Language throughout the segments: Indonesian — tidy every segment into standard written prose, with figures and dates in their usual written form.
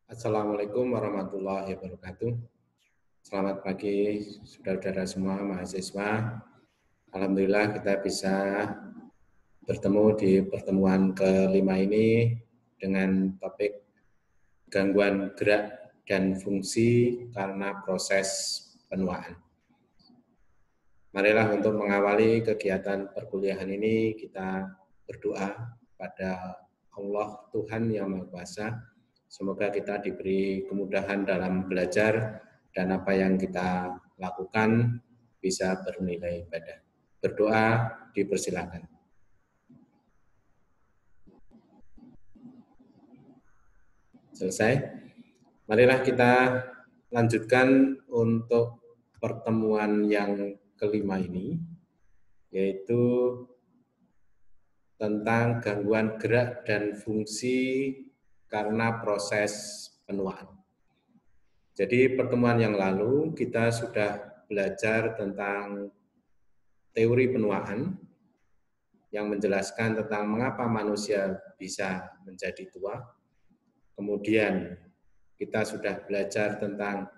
Assalamualaikum warahmatullahi wabarakatuh. Selamat pagi, saudara-saudara semua mahasiswa. Alhamdulillah kita bisa bertemu di pertemuan kelima ini dengan topik gangguan gerak dan fungsi karena proses penuaan. Marilah untuk mengawali kegiatan perkuliahan ini kita berdoa pada Allah Tuhan Yang Maha Kuasa. Semoga kita diberi kemudahan dalam belajar dan apa yang kita lakukan bisa bernilai ibadah. Berdoa dipersilakan. Selesai. Marilah kita lanjutkan untuk pertemuan yang kelima ini, yaitu tentang gangguan gerak dan fungsi karena proses penuaan. Jadi pertemuan yang lalu kita sudah belajar tentang teori penuaan yang menjelaskan tentang mengapa manusia bisa menjadi tua. Kemudian kita sudah belajar tentang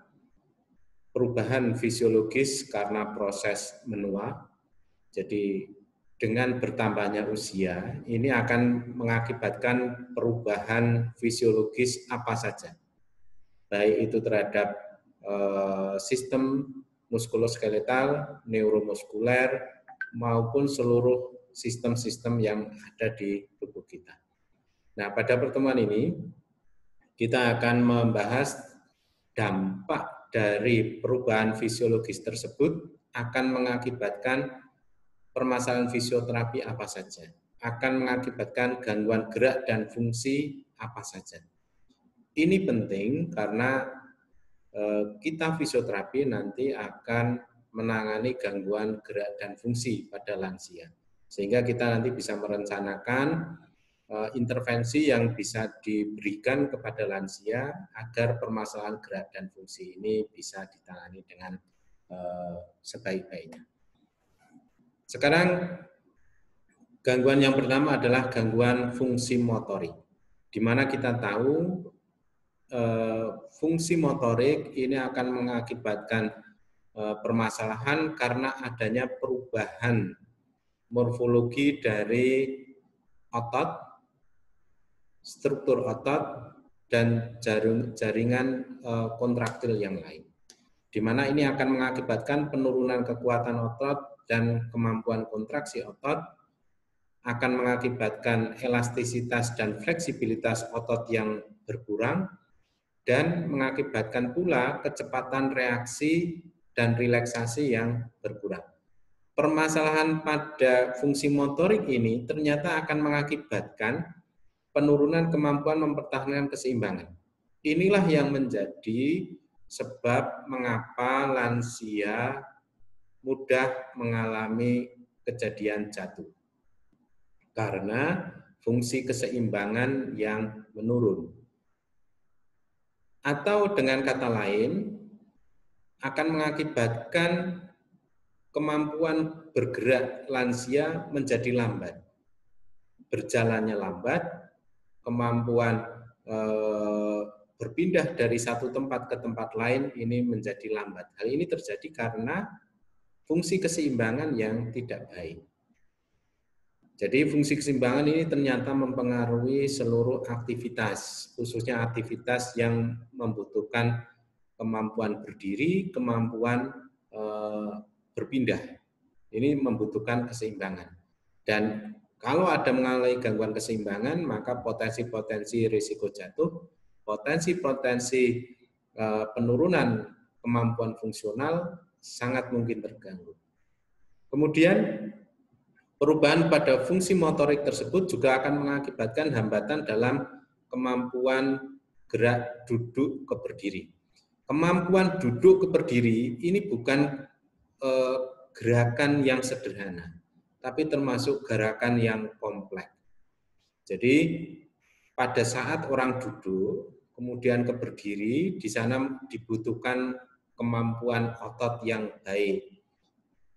perubahan fisiologis karena proses menua. Jadi dengan bertambahnya usia, ini akan mengakibatkan perubahan fisiologis apa saja. Baik itu terhadap sistem muskuloskeletal, neuromuskuler, maupun seluruh sistem-sistem yang ada di tubuh kita. Nah, pada pertemuan ini, kita akan membahas dampak dari perubahan fisiologis tersebut akan mengakibatkan permasalahan fisioterapi apa saja, akan mengakibatkan gangguan gerak dan fungsi apa saja. Ini penting karena kita fisioterapi nanti akan menangani gangguan gerak dan fungsi pada lansia. Sehingga kita nanti bisa merencanakan intervensi yang bisa diberikan kepada lansia agar permasalahan gerak dan fungsi ini bisa ditangani dengan sebaik-baiknya. Sekarang gangguan yang pertama adalah gangguan fungsi motorik, di mana kita tahu fungsi motorik ini akan mengakibatkan permasalahan karena adanya perubahan morfologi dari otot, struktur otot, dan jaringan kontraktil yang lain. Di mana ini akan mengakibatkan penurunan kekuatan otot dan kemampuan kontraksi otot, akan mengakibatkan elastisitas dan fleksibilitas otot yang berkurang, dan mengakibatkan pula kecepatan reaksi dan relaksasi yang berkurang. Permasalahan pada fungsi motorik ini ternyata akan mengakibatkan penurunan kemampuan mempertahankan keseimbangan. Inilah yang menjadi sebab mengapa lansia mudah mengalami kejadian jatuh. Karena fungsi keseimbangan yang menurun. Atau dengan kata lain, akan mengakibatkan kemampuan bergerak lansia menjadi lambat. Berjalannya lambat, kemampuan berpindah dari satu tempat ke tempat lain ini menjadi lambat. Hal ini terjadi karena fungsi keseimbangan yang tidak baik. Jadi fungsi keseimbangan ini ternyata mempengaruhi seluruh aktivitas, khususnya aktivitas yang membutuhkan kemampuan berdiri, kemampuan berpindah. Ini membutuhkan keseimbangan. Dan kalau ada mengalami gangguan keseimbangan, maka potensi-potensi risiko jatuh, potensi-potensi penurunan kemampuan fungsional sangat mungkin terganggu. Kemudian perubahan pada fungsi motorik tersebut juga akan mengakibatkan hambatan dalam kemampuan gerak duduk ke berdiri. Kemampuan duduk ke berdiri ini bukan gerakan yang sederhana, tapi termasuk gerakan yang kompleks. Jadi pada saat orang duduk, kemudian ke berdiri, di sana dibutuhkan kemampuan otot yang baik,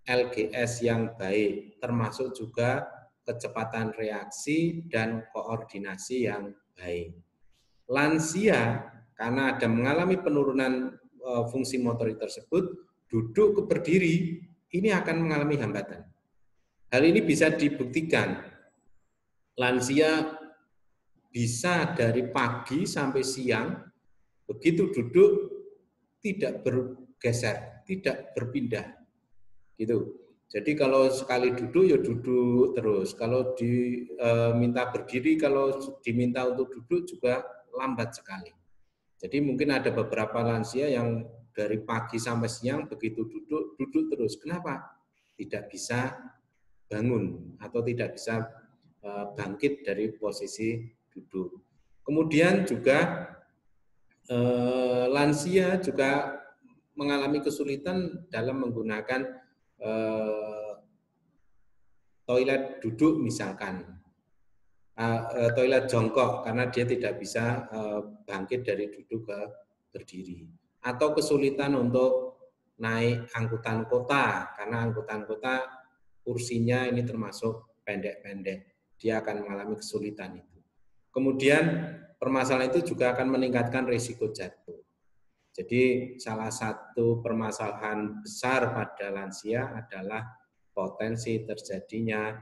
LGS yang baik, termasuk juga kecepatan reaksi dan koordinasi yang baik. Lansia karena ada mengalami penurunan fungsi motorik tersebut, duduk ke berdiri ini akan mengalami hambatan. Hal ini bisa dibuktikan. Lansia bisa dari pagi sampai siang, begitu duduk tidak bergeser, tidak berpindah. Gitu. Jadi kalau sekali duduk ya duduk terus. Kalau diminta berdiri, kalau diminta untuk duduk juga lambat sekali. Jadi mungkin ada beberapa lansia yang dari pagi sampai siang begitu duduk, duduk terus. Kenapa? Tidak bisa bangun atau tidak bisa bangkit dari posisi duduk. Kemudian juga lansia juga mengalami kesulitan dalam menggunakan toilet duduk misalkan. Toilet jongkok karena dia tidak bisa bangkit dari duduk ke berdiri, atau kesulitan untuk naik angkutan kota karena angkutan kota kursinya ini termasuk pendek-pendek, dia akan mengalami kesulitan itu. Kemudian permasalahan itu juga akan meningkatkan risiko jatuh. Jadi salah satu permasalahan besar pada lansia adalah potensi terjadinya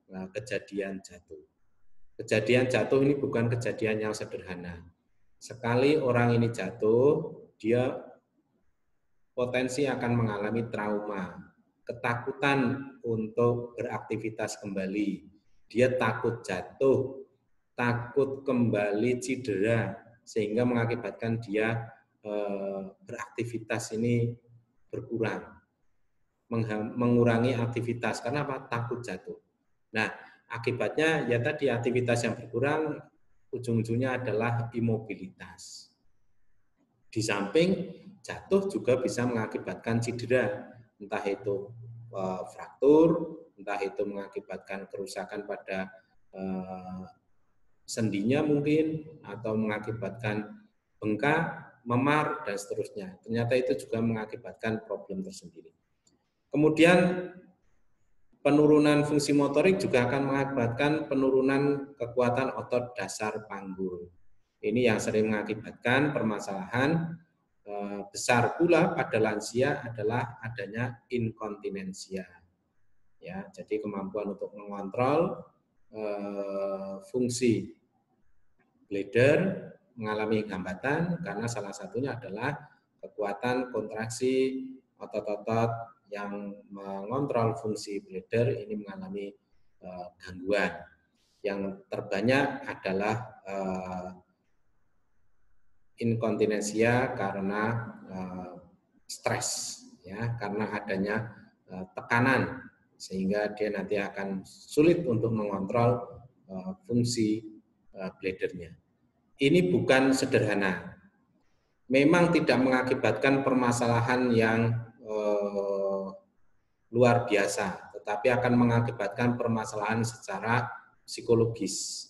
kejadian jatuh. Kejadian jatuh ini bukan kejadian yang sederhana. Sekali orang ini jatuh, dia potensi akan mengalami trauma, ketakutan untuk beraktivitas kembali. Dia takut jatuh, takut kembali cedera, sehingga mengakibatkan dia beraktivitas ini berkurang, mengurangi aktivitas. Karena apa? Takut jatuh. Nah, akibatnya ya tadi aktivitas yang berkurang, ujung-ujungnya adalah imobilitas. Di samping jatuh juga bisa mengakibatkan cedera, entah itu fraktur, entah itu mengakibatkan kerusakan pada sendinya mungkin, atau mengakibatkan bengkak, memar, dan seterusnya. Ternyata itu juga mengakibatkan problem tersendiri. Kemudian penurunan fungsi motorik juga akan mengakibatkan penurunan kekuatan otot dasar panggul. Ini yang sering mengakibatkan permasalahan besar pula pada lansia adalah adanya inkontinensia. Ya, jadi kemampuan untuk mengontrol fungsi bladder mengalami hambatan karena salah satunya adalah kekuatan kontraksi otot-otot yang mengontrol fungsi bladder ini mengalami gangguan. Yang terbanyak adalah inkontinensia karena stres, ya, karena adanya tekanan, sehingga dia nanti akan sulit untuk mengontrol fungsi bladdernya. Ini bukan sederhana. Memang tidak mengakibatkan permasalahan yang luar biasa, tetapi akan mengakibatkan permasalahan secara psikologis.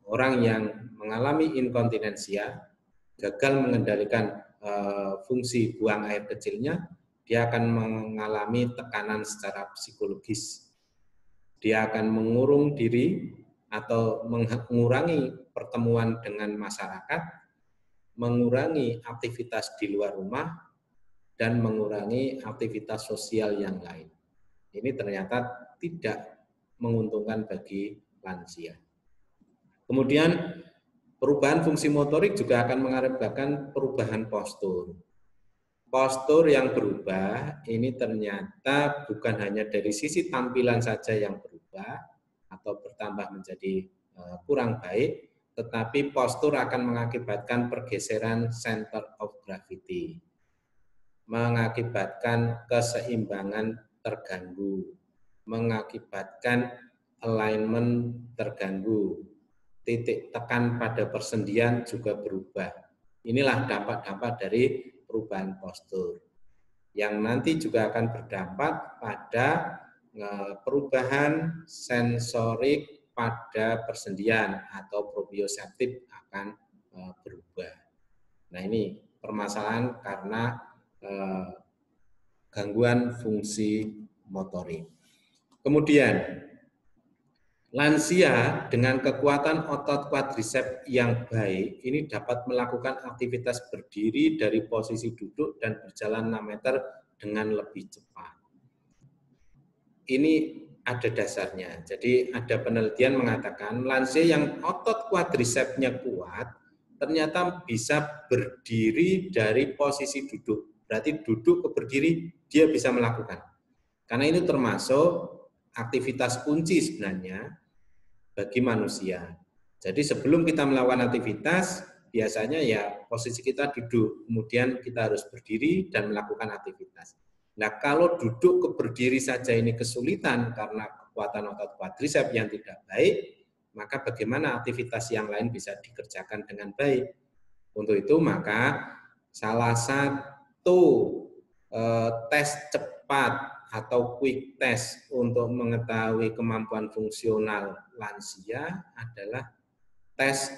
Orang yang mengalami inkontinensia, gagal mengendalikan fungsi buang air kecilnya, dia akan mengalami tekanan secara psikologis. Dia akan mengurung diri atau mengurangi pertemuan dengan masyarakat, mengurangi aktivitas di luar rumah, dan mengurangi aktivitas sosial yang lain. Ini ternyata tidak menguntungkan bagi lansia. Kemudian perubahan fungsi motorik juga akan mengakibatkan perubahan postur. Postur yang berubah ini ternyata bukan hanya dari sisi tampilan saja yang berubah atau bertambah menjadi kurang baik, tetapi postur akan mengakibatkan pergeseran center of gravity, mengakibatkan keseimbangan terganggu, mengakibatkan alignment terganggu, titik tekan pada persendian juga berubah. Inilah dampak-dampak dari perubahan postur, yang nanti juga akan berdampak pada perubahan sensorik pada persendian atau proprioseptif akan berubah. Nah, ini permasalahan karena gangguan fungsi motorik. Kemudian Lansia dengan kekuatan otot quadriceps yang baik ini dapat melakukan aktivitas berdiri dari posisi duduk dan berjalan 6 meter dengan lebih cepat. Ini ada dasarnya. Jadi ada penelitian mengatakan lansia yang otot quadricepsnya kuat ternyata bisa berdiri dari posisi duduk. Berarti duduk ke berdiri dia bisa melakukan. Karena itu termasuk aktivitas kunci sebenarnya bagi manusia. Jadi sebelum kita melakukan aktivitas, biasanya ya posisi kita duduk, kemudian kita harus berdiri dan melakukan aktivitas. Nah, kalau duduk ke berdiri saja ini kesulitan karena kekuatan otot quadriceps yang tidak baik, maka bagaimana aktivitas yang lain bisa dikerjakan dengan baik? Untuk itu maka salah satu tes cepat atau quick test untuk mengetahui kemampuan fungsional lansia adalah tes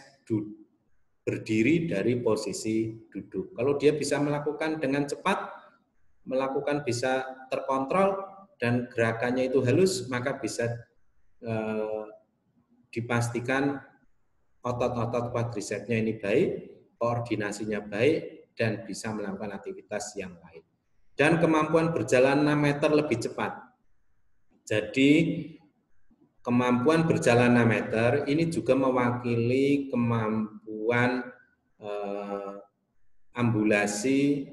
berdiri dari posisi duduk. Kalau dia bisa melakukan dengan cepat, melakukan bisa terkontrol dan gerakannya itu halus, maka bisa dipastikan otot-otot quadricepsnya ini baik, koordinasinya baik, dan bisa melakukan aktivitas yang lain. Dan kemampuan berjalan 6 meter lebih cepat. Jadi kemampuan berjalan 6 meter ini juga mewakili kemampuan ambulasi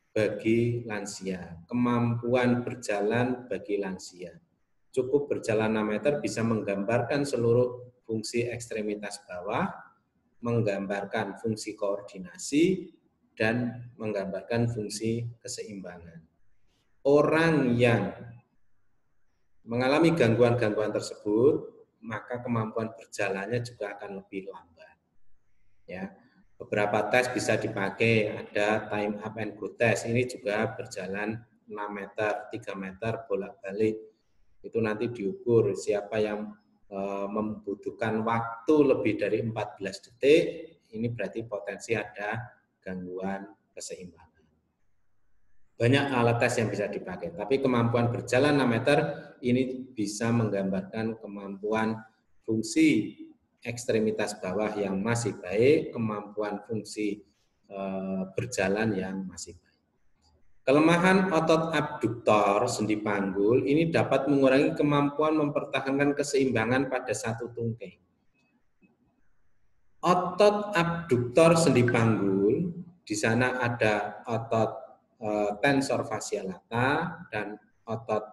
bagi lansia, kemampuan berjalan bagi lansia. Cukup berjalan 6 meter bisa menggambarkan seluruh fungsi ekstremitas bawah, menggambarkan fungsi koordinasi, dan menggambarkan fungsi keseimbangan. Orang yang mengalami gangguan-gangguan tersebut, maka kemampuan berjalannya juga akan lebih lambat. Ya, beberapa tes bisa dipakai, ada time up and go test, ini juga berjalan 6 meter, 3 meter bolak-balik. Itu nanti diukur siapa yang membutuhkan waktu lebih dari 14 detik, ini berarti potensi ada gangguan keseimbangan. Banyak alat tes yang bisa dipakai, tapi kemampuan berjalan 6 meter ini bisa menggambarkan kemampuan fungsi ekstremitas bawah yang masih baik, kemampuan fungsi berjalan yang masih baik. Kelemahan otot abduktor sendi panggul ini dapat mengurangi kemampuan mempertahankan keseimbangan pada satu tungkai. Otot abduktor sendi panggul, di sana ada otot tensor fascia lata dan otot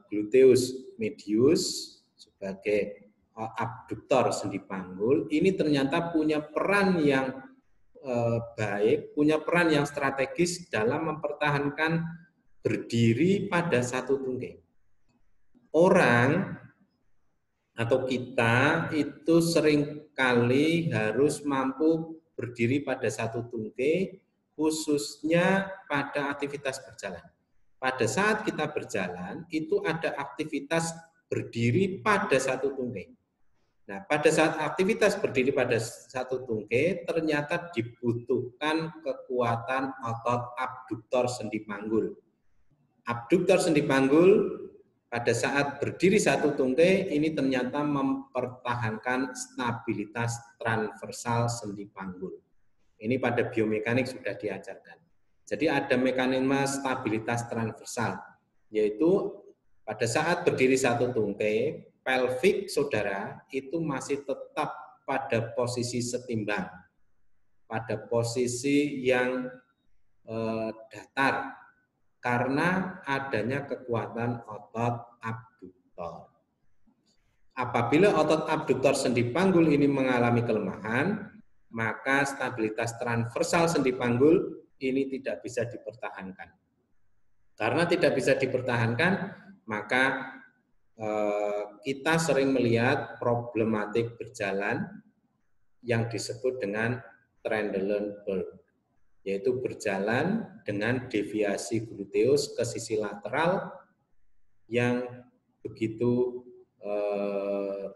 gluteus medius sebagai abduktor sendi panggul. Ini ternyata punya peran yang baik, punya peran yang strategis dalam mempertahankan berdiri pada satu tungkai. Orang atau kita itu seringkali harus mampu berdiri pada satu tungkai, khususnya pada aktivitas berjalan. Pada saat kita berjalan, itu ada aktivitas berdiri pada satu tungkai. Nah, pada saat aktivitas berdiri pada satu tungkai, ternyata dibutuhkan kekuatan otot abduktor sendi panggul. Abduktor sendi panggul pada saat berdiri satu tungkai, ini ternyata mempertahankan stabilitas transversal sendi panggul. Ini pada biomekanik sudah diajarkan. Jadi ada mekanisme stabilitas transversal, yaitu pada saat berdiri satu tungkai, pelvik saudara itu masih tetap pada posisi setimbang, pada posisi yang datar, karena adanya kekuatan otot abduktor. Apabila otot abduktor sendi panggul ini mengalami kelemahan, maka stabilitas transversal sendi panggul ini tidak bisa dipertahankan. Karena tidak bisa dipertahankan, maka kita sering melihat problematik berjalan yang disebut dengan Trendelenburg, yaitu berjalan dengan deviasi gluteus ke sisi lateral yang begitu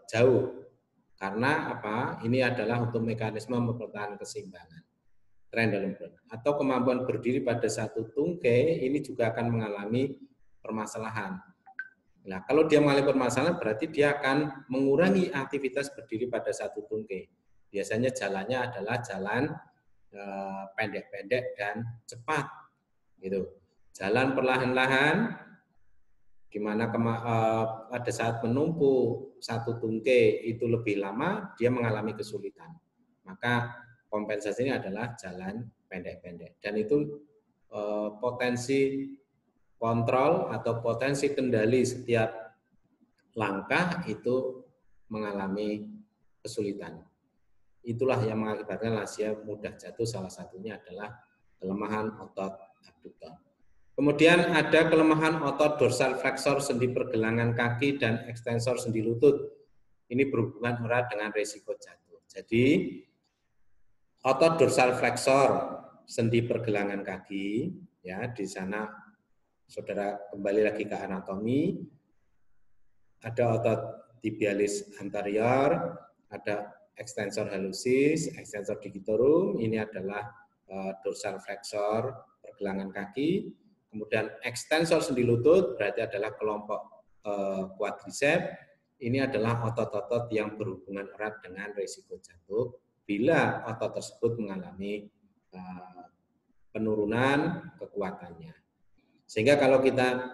jauh. Karena apa? Ini adalah untuk mekanisme mempertahankan keseimbangan. Trendelenburg atau kemampuan berdiri pada satu tungkai ini juga akan mengalami permasalahan. Nah, kalau dia mengalami permasalahan berarti dia akan mengurangi aktivitas berdiri pada satu tungkai. Biasanya jalannya adalah jalan pendek-pendek dan cepat, gitu. Jalan perlahan-lahan, di mana pada saat menumpuk satu tungkai itu lebih lama, dia mengalami kesulitan. Maka kompensasi ini adalah jalan pendek-pendek. Dan itu potensi kontrol atau potensi kendali setiap langkah itu mengalami kesulitan. Itulah yang mengakibatkan lansia mudah jatuh, salah satunya adalah kelemahan otot abduktor. Kemudian ada kelemahan otot dorsal flexor sendi pergelangan kaki dan ekstensor sendi lutut. Ini berhubungan erat dengan risiko jatuh. Jadi otot dorsal flexor sendi pergelangan kaki, ya di sana saudara kembali lagi ke anatomi, ada otot tibialis anterior, ada extensor hallucis, extensor digitorum, ini adalah dorsal flexor pergelangan kaki. Kemudian extensor sendi lutut berarti adalah kelompok quadricep. Ini adalah otot-otot yang berhubungan erat dengan risiko jatuh bila otot tersebut mengalami penurunan kekuatannya. Sehingga kalau kita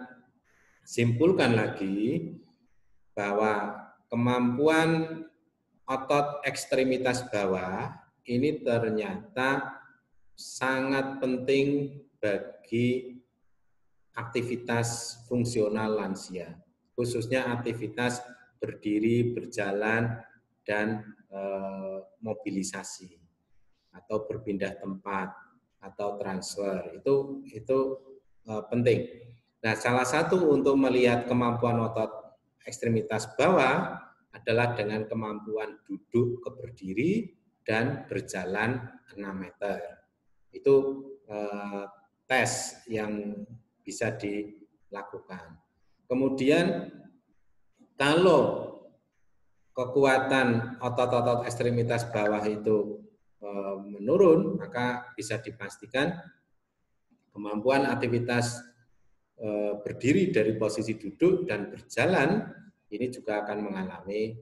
simpulkan lagi bahwa kemampuan otot ekstremitas bawah ini ternyata sangat penting bagi aktivitas fungsional lansia, khususnya aktivitas berdiri, berjalan, dan mobilisasi atau berpindah tempat atau transfer itu penting. Nah, salah satu untuk melihat kemampuan otot ekstremitas bawah adalah dengan kemampuan duduk ke berdiri dan berjalan 6 meter. Itu tes yang bisa dilakukan. Kemudian kalau kekuatan otot-otot ekstremitas bawah itu menurun, maka bisa dipastikan kemampuan aktivitas berdiri dari posisi duduk dan berjalan ini juga akan mengalami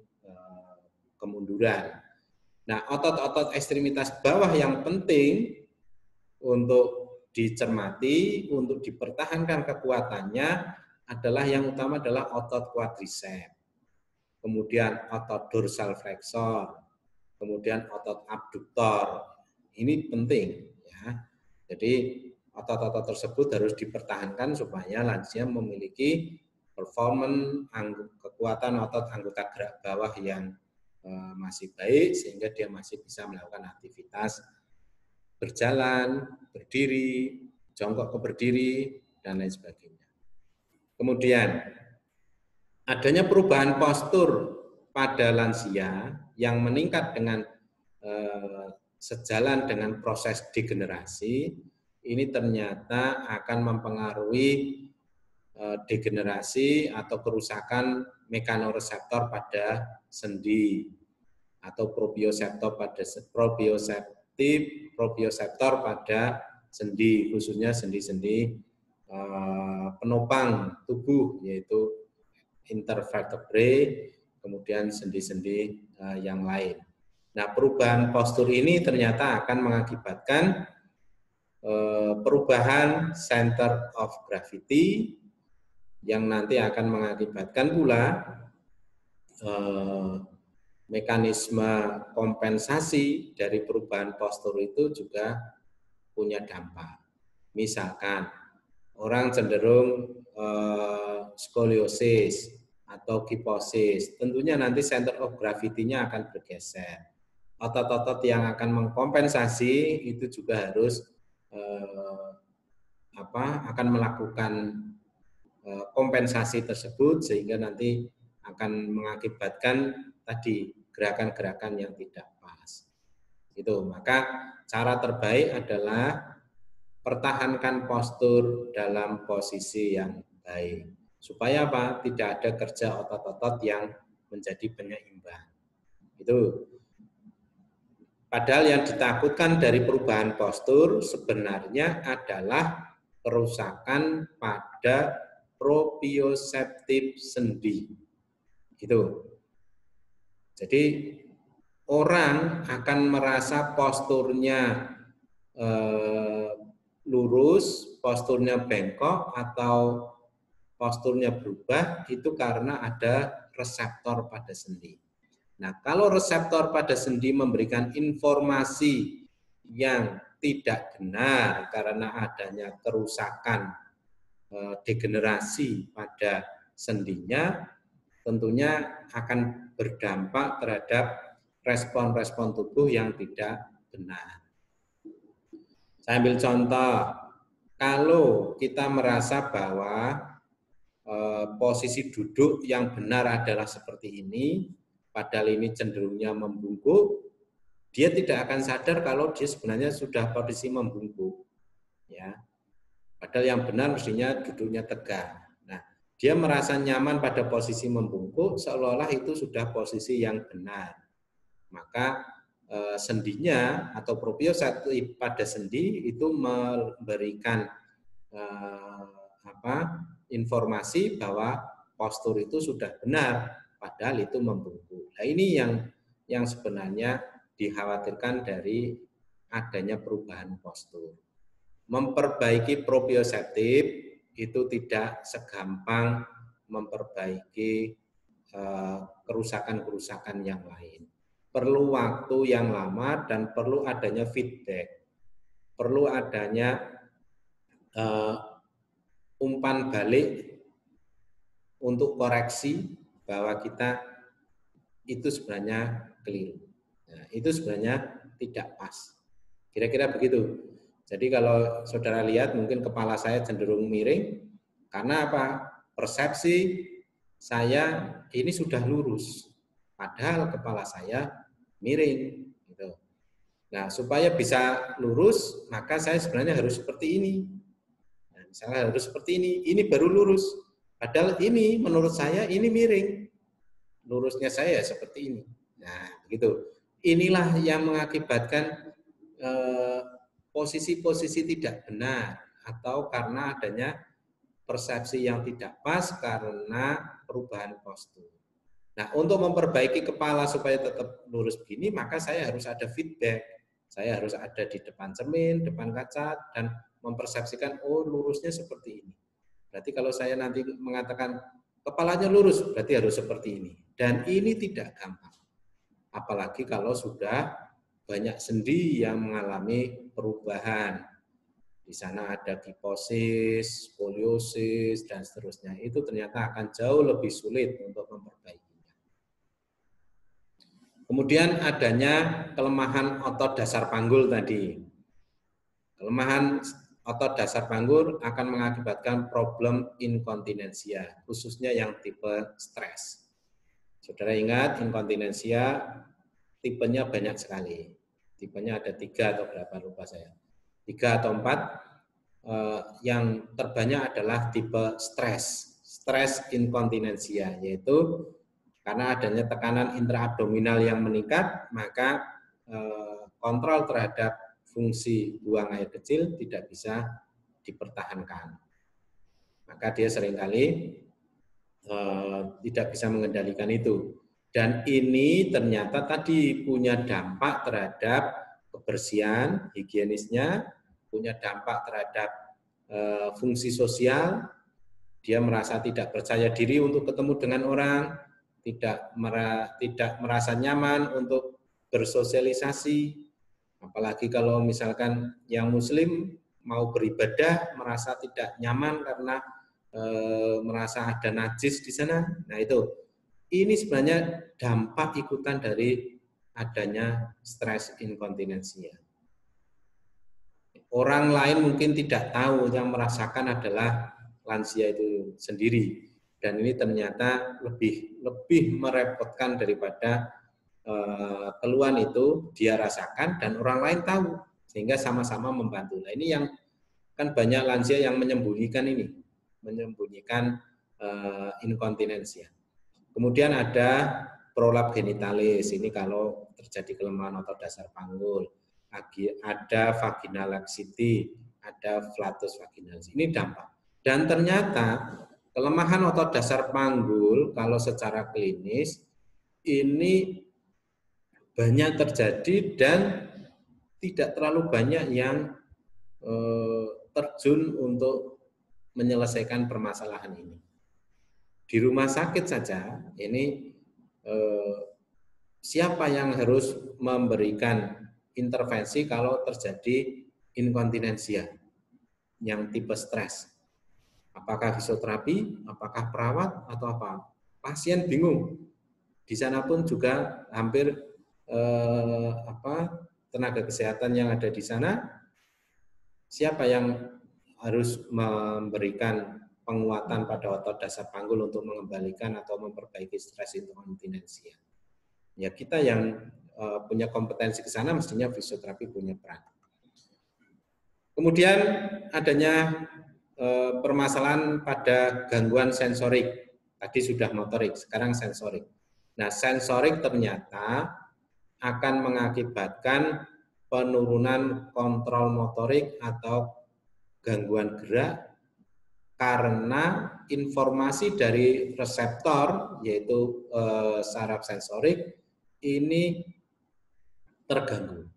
kemunduran. Nah, otot-otot ekstremitas bawah yang penting untuk dicermati, untuk dipertahankan kekuatannya adalah yang utama adalah otot quadricep, kemudian otot dorsal flexor, kemudian otot abduktor. Ini penting, ya. Jadi otot-otot tersebut harus dipertahankan supaya lansia memiliki performan kekuatan otot anggota gerak bawah yang masih baik sehingga dia masih bisa melakukan aktivitas berjalan, berdiri, jongkok ke berdiri, dan lain sebagainya. Kemudian, adanya perubahan postur pada lansia yang meningkat dengan sejalan dengan proses degenerasi, ini ternyata akan mempengaruhi degenerasi atau kerusakan mekanoreseptor pada sendi atau proprioseptor pada sendi, khususnya sendi-sendi penopang tubuh, yaitu intervertebrae, kemudian sendi-sendi yang lain. Nah, perubahan postur ini ternyata akan mengakibatkan perubahan center of gravity yang nanti akan mengakibatkan pula mekanisme kompensasi dari perubahan postur itu juga punya dampak. Misalkan orang cenderung skoliosis atau kiposis, tentunya nanti center of gravity-nya akan bergeser. Otot-otot yang akan mengkompensasi itu juga harus akan melakukan kompensasi tersebut sehingga nanti akan mengakibatkan tadi gerakan-gerakan yang tidak pas. Itu, maka cara terbaik adalah pertahankan postur dalam posisi yang baik. Supaya apa? Tidak ada kerja otot-otot yang menjadi penyeimbang. Itu. Padahal yang ditakutkan dari perubahan postur sebenarnya adalah kerusakan pada proprioseptif sendi. Itu. Jadi orang akan merasa posturnya lurus, posturnya bengkok, atau posturnya berubah, itu karena ada reseptor pada sendi. Nah, kalau reseptor pada sendi memberikan informasi yang tidak benar karena adanya kerusakan, degenerasi pada sendinya, tentunya akan berdampak terhadap respon-respon tubuh yang tidak benar. Saya ambil contoh, kalau kita merasa bahwa posisi duduk yang benar adalah seperti ini, padahal ini cenderungnya membungkuk, dia tidak akan sadar kalau dia sebenarnya sudah posisi membungkuk. Ya, padahal yang benar mestinya duduknya tegak. Nah, dia merasa nyaman pada posisi membungkuk, seolah-olah itu sudah posisi yang benar. Maka sendinya atau proprioseptif pada sendi itu memberikan informasi bahwa postur itu sudah benar, padahal itu membungkuk. Nah, ini yang sebenarnya dikhawatirkan dari adanya perubahan postur. Memperbaiki proprioseptif itu tidak segampang memperbaiki kerusakan-kerusakan yang lain. Perlu waktu yang lama dan perlu adanya feedback. Perlu adanya umpan balik untuk koreksi bahwa kita itu sebenarnya keliru. Nah, itu sebenarnya tidak pas. Kira-kira begitu. Jadi kalau saudara lihat mungkin kepala saya cenderung miring karena apa? Persepsi saya ini sudah lurus, padahal kepala saya miring. Gitu. Nah, supaya bisa lurus, maka saya sebenarnya harus seperti ini. Nah, misalnya harus seperti ini baru lurus. Padahal ini menurut saya ini miring. Lurusnya saya seperti ini. Nah, begitu. Inilah yang mengakibatkan posisi-posisi tidak benar atau karena adanya persepsi yang tidak pas karena perubahan postur. Nah, untuk memperbaiki kepala supaya tetap lurus begini, maka saya harus ada feedback. Saya harus ada di depan cermin, depan kaca, dan mempersepsikan, oh lurusnya seperti ini. Berarti kalau saya nanti mengatakan kepalanya lurus, berarti harus seperti ini. Dan ini tidak gampang. Apalagi kalau sudah banyak sendi yang mengalami perubahan. Di sana ada kiposis, skoliosis, dan seterusnya. Itu ternyata akan jauh lebih sulit untuk memperbaikinya. Kemudian adanya kelemahan otot dasar panggul tadi. Kelemahan otot dasar panggul akan mengakibatkan problem inkontinensia, khususnya yang tipe stres. Saudara ingat, inkontinensia tipenya banyak sekali. Tipenya ada 3 atau berapa, lupa saya. 3 atau 4. Yang terbanyak adalah tipe stres. Stres inkontinensia, yaitu karena adanya tekanan intraabdominal yang meningkat, maka kontrol terhadap fungsi buang air kecil tidak bisa dipertahankan. Maka dia seringkali tidak bisa mengendalikan itu. Dan ini ternyata tadi punya dampak terhadap kebersihan, higienisnya, punya dampak terhadap fungsi sosial. Dia merasa tidak percaya diri untuk ketemu dengan orang, tidak merasa nyaman untuk bersosialisasi. Apalagi kalau misalkan yang muslim mau beribadah merasa tidak nyaman karena merasa ada najis di sana. Nah, itu. Ini sebenarnya dampak ikutan dari adanya stres inkontinensia. Orang lain mungkin tidak tahu, yang merasakan adalah lansia itu sendiri. Dan ini ternyata lebih merepotkan daripada keluhan itu dia rasakan dan orang lain tahu, sehingga sama-sama membantu. Nah, ini yang kan banyak lansia yang menyembunyikan ini, menyembunyikan inkontinensia. Kemudian ada prolap genitalis, ini kalau terjadi kelemahan otot dasar panggul. Ada vaginal laxity, ada flatus vaginalis. Ini dampak. Dan ternyata kelemahan otot dasar panggul kalau secara klinis ini banyak terjadi dan tidak terlalu banyak yang terjun untuk menyelesaikan permasalahan ini. Di rumah sakit saja ini siapa yang harus memberikan intervensi kalau terjadi inkontinensia yang tipe stres? Apakah fisioterapi, apakah perawat, atau apa? Pasien bingung. Di sana pun juga hampir tenaga kesehatan yang ada di sana, siapa yang harus memberikan penguatan pada otot dasar panggul untuk mengembalikan atau memperbaiki stres inkontinensia? Ya kita yang punya kompetensi ke sana mestinya fisioterapi punya peran. Kemudian adanya permasalahan pada gangguan sensorik. Tadi sudah motorik, sekarang sensorik. Nah, sensorik ternyata akan mengakibatkan penurunan kontrol motorik atau gangguan gerak karena informasi dari reseptor, yaitu saraf sensorik, ini terganggu.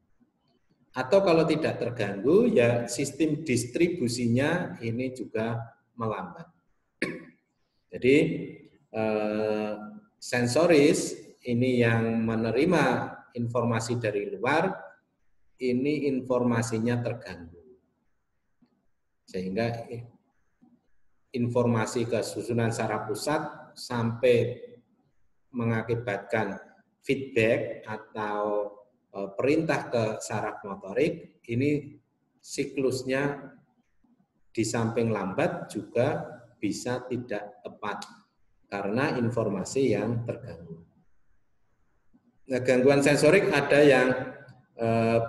Atau kalau tidak terganggu, ya sistem distribusinya ini juga melambat. Jadi sensoris ini yang menerima informasi dari luar, ini informasinya terganggu. Sehingga informasi ke susunan saraf pusat sampai mengakibatkan feedback atau perintah ke saraf motorik, ini siklusnya di samping lambat juga bisa tidak tepat karena informasi yang terganggu. Nah, gangguan sensorik ada yang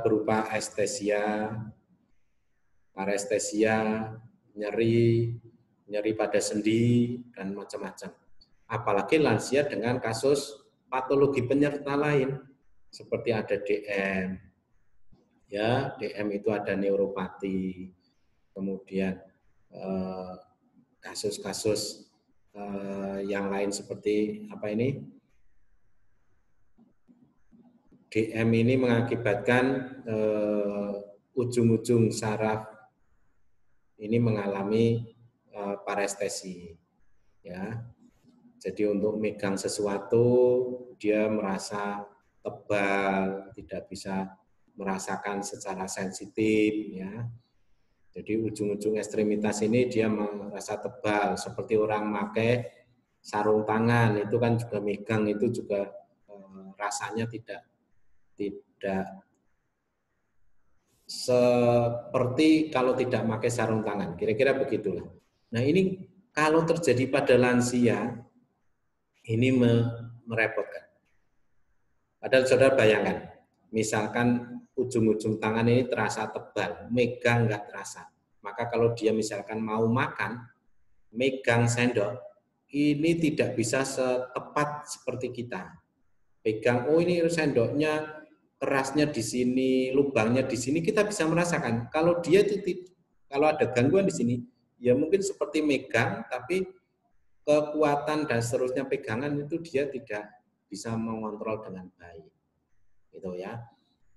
berupa estesia, parestesia, nyeri pada sendi, dan macam-macam. Apalagi lansia dengan kasus patologi penyerta lain, seperti ada DM, ya DM itu ada neuropati, kemudian kasus-kasus yang lain seperti apa ini, DM ini mengakibatkan ujung-ujung saraf ini mengalami parestesi, ya. Jadi untuk megang sesuatu dia merasa tebal, tidak bisa merasakan secara sensitif, ya. Jadi ujung-ujung ekstremitas ini dia merasa tebal, seperti orang pakai sarung tangan itu kan juga megang itu juga rasanya tidak seperti kalau tidak pakai sarung tangan, kira-kira begitulah. Nah ini kalau terjadi pada lansia ini merepotkan. Padahal saudara bayangkan, misalkan ujung-ujung tangan ini terasa tebal, megang nggak terasa. Maka kalau dia misalkan mau makan, megang sendok, ini tidak bisa setepat seperti kita. Pegang, oh ini sendoknya kerasnya di sini, lubangnya di sini, kita bisa merasakan. Kalau dia itu, kalau ada gangguan di sini, ya mungkin seperti megang, tapi kekuatan dan seterusnya pegangan itu dia tidak bisa mengontrol dengan baik. Gitu ya.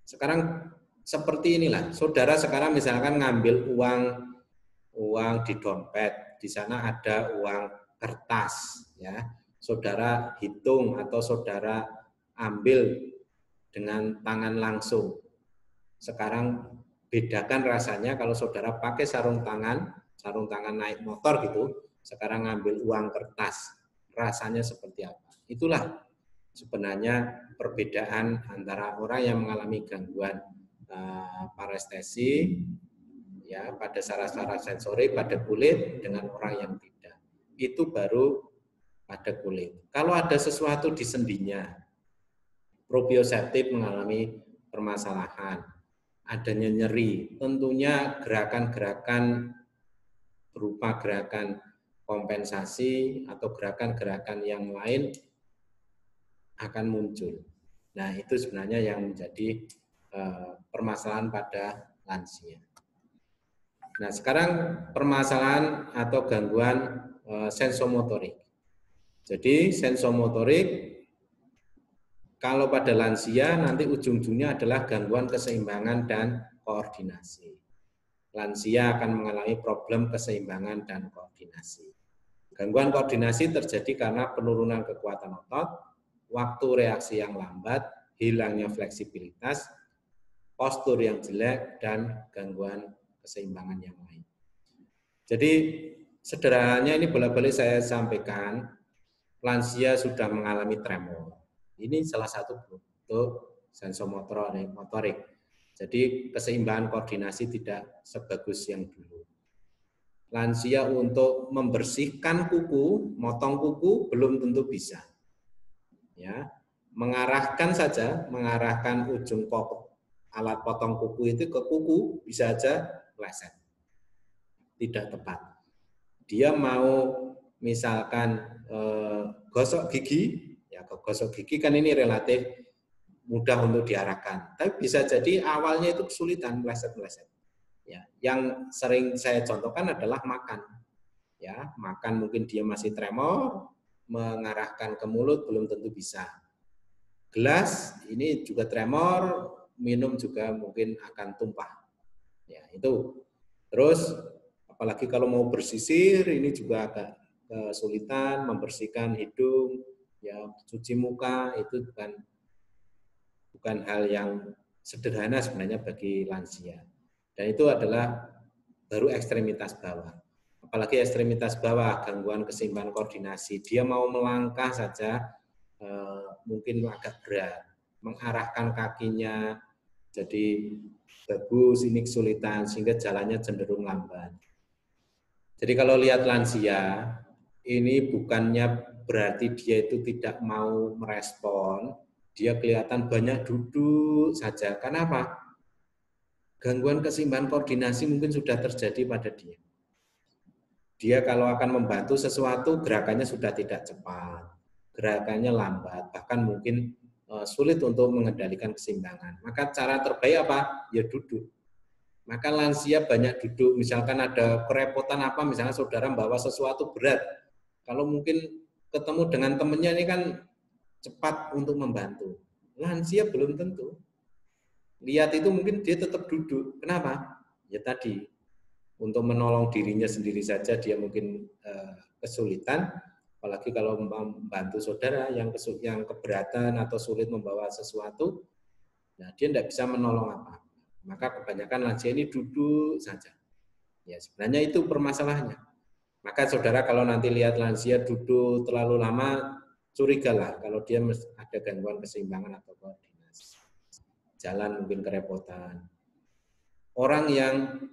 Sekarang seperti inilah, saudara sekarang misalkan ngambil uang di dompet, di sana ada uang kertas, ya. Saudara hitung atau saudara ambil dengan tangan langsung. Sekarang bedakan rasanya kalau saudara pakai sarung tangan naik motor gitu, sekarang ngambil uang kertas, rasanya seperti apa? Itulah sebenarnya perbedaan antara orang yang mengalami gangguan parestesi ya pada saraf-saraf sensori pada kulit dengan orang yang tidak. Itu baru pada kulit. Kalau ada sesuatu di sendinya, proprioseptif mengalami permasalahan, adanya nyeri, tentunya gerakan-gerakan berupa gerakan kompensasi atau gerakan-gerakan yang lain akan muncul. Nah, itu sebenarnya yang menjadi permasalahan pada lansia. Nah, sekarang permasalahan atau gangguan sensomotorik. Jadi sensomotorik kalau pada lansia nanti ujung-ujungnya adalah gangguan keseimbangan dan koordinasi. Lansia akan mengalami problem keseimbangan dan koordinasi. Gangguan koordinasi terjadi karena penurunan kekuatan otot, waktu reaksi yang lambat, hilangnya fleksibilitas, postur yang jelek, dan gangguan keseimbangan yang lain. Jadi sederhananya ini bolak-balik saya sampaikan, lansia sudah mengalami tremor. Ini salah satu bentuk sensomotorik. Jadi keseimbangan koordinasi tidak sebagus yang dulu. Lansia untuk membersihkan kuku, motong kuku belum tentu bisa. Ya, mengarahkan saja, mengarahkan ujung alat potong kuku itu ke kuku bisa aja meleset. Tidak tepat. Dia mau misalkan gosok gigi, ya gosok gigi kan ini relatif mudah untuk diarahkan. Tapi bisa jadi awalnya itu kesulitan meleset-meleset. Ya, yang sering saya contohkan adalah makan. Ya, makan mungkin dia masih tremor, mengarahkan ke mulut belum tentu bisa. Gelas ini juga tremor, minum juga mungkin akan tumpah. Ya, itu. Terus apalagi kalau mau bersisir ini juga agak kesulitan membersihkan hidung, ya cuci muka itu bukan hal yang sederhana sebenarnya bagi lansia. Dan itu adalah baru ekstremitas bawah. Apalagi ekstremitas bawah, gangguan keseimbangan koordinasi. Dia mau melangkah saja mungkin agak berat. Mengarahkan kakinya jadi bagus, ini kesulitan, sehingga jalannya cenderung lambat. Jadi kalau lihat lansia, ini bukannya berarti dia itu tidak mau merespon, dia kelihatan banyak duduk saja. Kenapa? Gangguan keseimbangan koordinasi mungkin sudah terjadi pada dia. Dia kalau akan membantu sesuatu, gerakannya sudah tidak cepat, gerakannya lambat, bahkan mungkin sulit untuk mengendalikan keseimbangan. Maka cara terbaik apa? Ya duduk. Maka lansia banyak duduk, misalkan ada kerepotan apa, misalnya saudara membawa sesuatu berat. Kalau mungkin ketemu dengan temannya ini kan cepat untuk membantu. Lansia belum tentu. Lihat itu mungkin dia tetap duduk. Kenapa? Ya tadi, untuk menolong dirinya sendiri saja dia mungkin kesulitan, apalagi kalau membantu saudara yang keberatan atau sulit membawa sesuatu, nah dia tidak bisa menolong apa. Maka kebanyakan lansia ini duduk saja. Ya sebenarnya itu permasalahannya. Maka saudara kalau nanti lihat lansia duduk terlalu lama, curigalah kalau dia ada gangguan keseimbangan atau koordinasi. Jalan mungkin kerepotan. Orang yang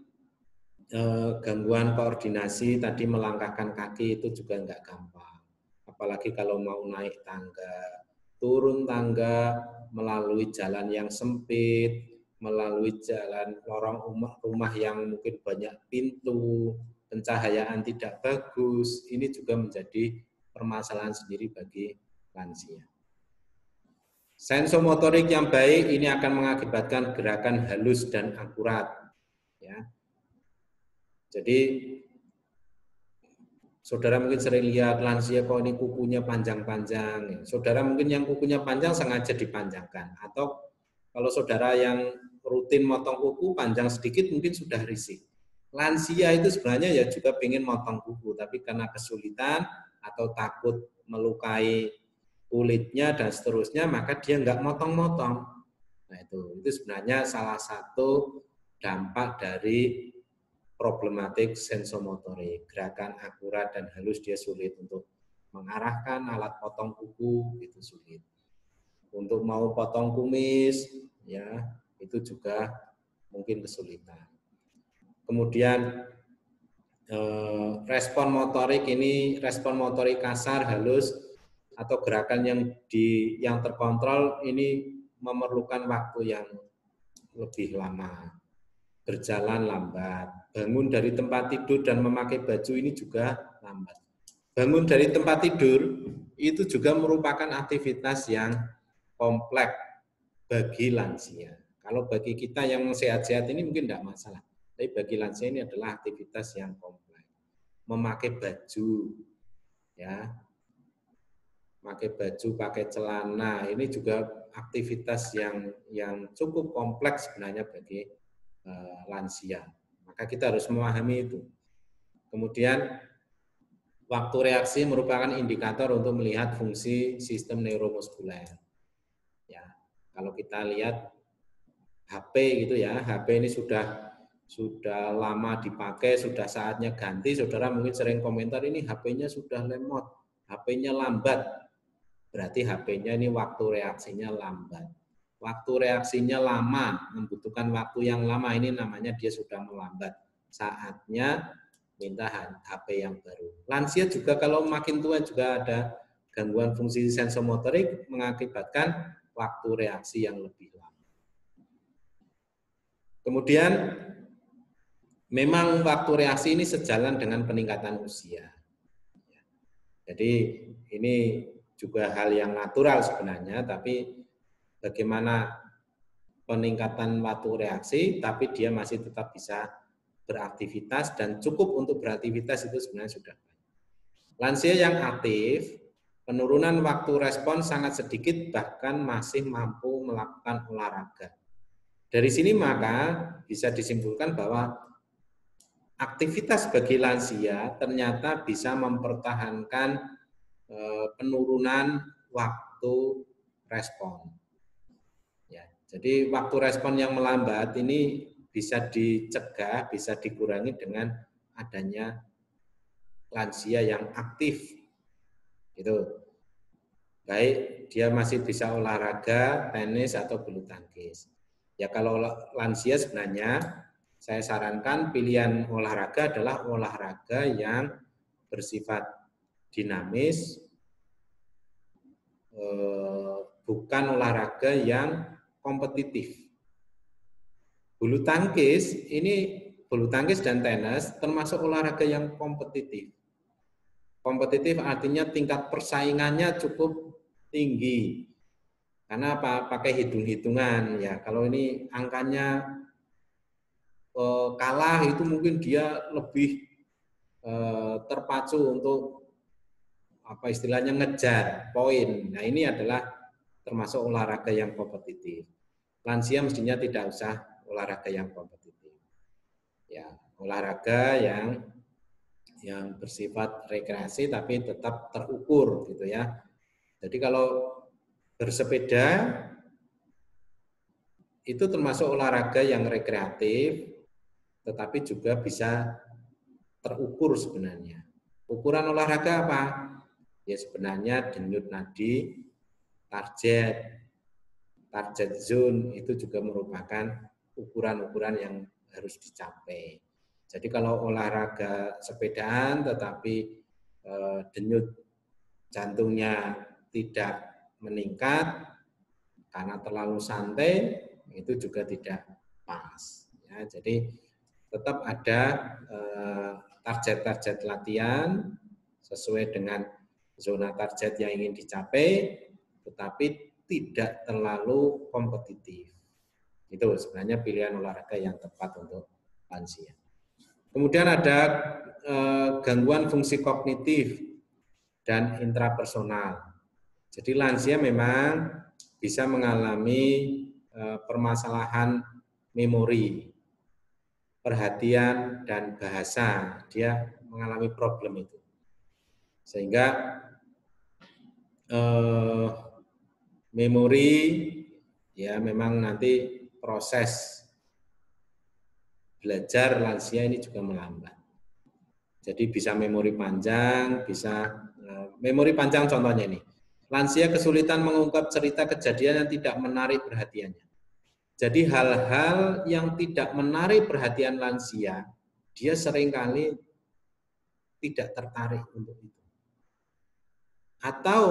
gangguan koordinasi tadi melangkahkan kaki itu juga enggak gampang. Apalagi kalau mau naik tangga, turun tangga melalui jalan yang sempit, melalui jalan lorong rumah yang mungkin banyak pintu, pencahayaan tidak bagus, ini juga menjadi permasalahan sendiri bagi lansia. Sensomotorik yang baik ini akan mengakibatkan gerakan halus dan akurat. Ya. Jadi saudara mungkin sering lihat lansia kok ini kukunya panjang-panjang. Saudara mungkin yang kukunya panjang sengaja dipanjangkan. Atau kalau saudara yang rutin motong kuku panjang sedikit mungkin sudah risih. Lansia itu sebenarnya ya juga ingin motong kuku, tapi karena kesulitan atau takut melukai kulitnya dan seterusnya, maka dia nggak motong-motong. Nah itu sebenarnya salah satu dampak dari problematik sensomotorik. Gerakan akurat dan halus dia sulit untuk mengarahkan alat potong kuku, itu sulit. Untuk mau potong kumis, ya itu juga mungkin kesulitan. Kemudian respon motorik ini, respon motorik kasar, halus, atau gerakan yang terkontrol ini memerlukan waktu yang lebih lama, berjalan lambat, bangun dari tempat tidur dan memakai baju ini juga lambat. Bangun dari tempat tidur itu juga merupakan aktivitas yang kompleks bagi lansia. Kalau bagi kita yang sehat-sehat ini mungkin tidak masalah. Tapi bagi lansia ini adalah aktivitas yang kompleks. memakai baju, ya, pakai baju, pakai celana, ini juga aktivitas yang cukup kompleks sebenarnya bagi lansia. Maka kita harus memahami itu. Kemudian waktu reaksi merupakan indikator untuk melihat fungsi sistem neuromuskuler. Ya, kalau kita lihat HP gitu ya, HP ini sudah lama dipakai, sudah saatnya ganti. Saudara mungkin sering komentar, ini HP-nya sudah lemot, HP-nya lambat. Berarti HP-nya ini waktu reaksinya lambat. Waktu reaksinya lama, membutuhkan waktu yang lama, ini namanya dia sudah melambat. Saatnya minta HP yang baru. Lansia juga kalau makin tua juga ada gangguan fungsi sensomotorik mengakibatkan waktu reaksi yang lebih lama. Kemudian memang waktu reaksi ini sejalan dengan peningkatan usia. Jadi ini juga hal yang natural sebenarnya, tapi bagaimana peningkatan waktu reaksi, tapi dia masih tetap bisa beraktivitas dan cukup untuk beraktivitas itu sebenarnya sudah baik. Lansia yang aktif, penurunan waktu respon sangat sedikit, bahkan masih mampu melakukan olahraga. Dari sini maka bisa disimpulkan bahwa aktivitas bagi lansia ternyata bisa mempertahankan penurunan waktu respon. Ya, jadi waktu respon yang melambat ini bisa dicegah, bisa dikurangi dengan adanya lansia yang aktif. Itu. Baik dia masih bisa olahraga, tenis atau bulu tangkis. Ya kalau lansia sebenarnya saya sarankan pilihan olahraga adalah olahraga yang bersifat dinamis, bukan olahraga yang kompetitif. Bulu tangkis dan tenis termasuk olahraga yang kompetitif. Kompetitif artinya tingkat persaingannya cukup tinggi. Karena apa? Pakai hitung-hitungan ya. Kalau ini angkanya kalah itu mungkin dia lebih terpacu untuk apa istilahnya ngejar poin. Nah, ini adalah termasuk olahraga yang kompetitif. Lansia mestinya tidak usah olahraga yang kompetitif. Ya, olahraga yang bersifat rekreasi tapi tetap terukur gitu ya. Jadi kalau bersepeda itu termasuk olahraga yang rekreatif tetapi juga bisa terukur sebenarnya. Ukuran olahraga apa? Ya sebenarnya denyut nadi, target zone itu juga merupakan ukuran-ukuran yang harus dicapai. Jadi kalau olahraga sepedaan tetapi denyut jantungnya tidak meningkat karena terlalu santai, itu juga tidak pas. Ya, jadi tetap ada target-target latihan sesuai dengan zona target yang ingin dicapai, tetapi tidak terlalu kompetitif. Itu sebenarnya pilihan olahraga yang tepat untuk lansia. Kemudian ada gangguan fungsi kognitif dan intrapersonal. Jadi lansia memang bisa mengalami permasalahan memori, perhatian, dan bahasa. Dia mengalami problem itu. Sehingga memori ya memang nanti proses belajar lansia ini juga melambat. Jadi bisa memori panjang, memori panjang contohnya ini. Lansia kesulitan mengungkap cerita kejadian yang tidak menarik perhatiannya. Jadi hal-hal yang tidak menarik perhatian lansia, dia seringkali tidak tertarik untuk itu. Atau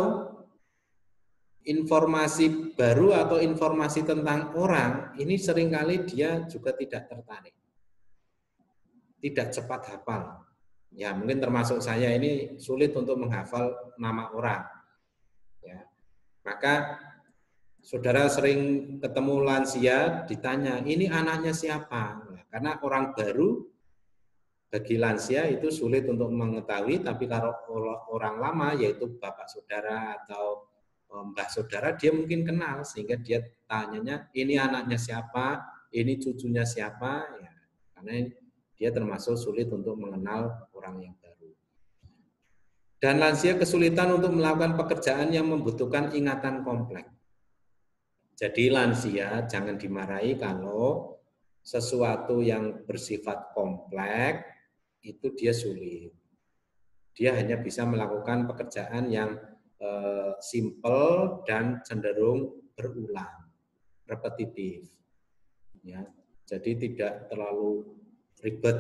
informasi baru atau informasi tentang orang, ini seringkali dia juga tidak tertarik. Tidak cepat hafal. Ya, mungkin termasuk saya ini sulit untuk menghafal nama orang. Ya. Maka saudara sering ketemu lansia ditanya, ini anaknya siapa? Nah, karena orang baru bagi lansia itu sulit untuk mengetahui, tapi kalau orang lama yaitu bapak saudara atau mbah saudara, dia mungkin kenal sehingga dia tanyanya ini anaknya siapa, ini cucunya siapa, ya, karena dia termasuk sulit untuk mengenal orang yang baru. Dan lansia kesulitan untuk melakukan pekerjaan yang membutuhkan ingatan kompleks. Jadi lansia jangan dimarahi kalau sesuatu yang bersifat kompleks itu dia sulit. Dia hanya bisa melakukan pekerjaan yang simple dan cenderung berulang, repetitif. Ya, jadi tidak terlalu ribet.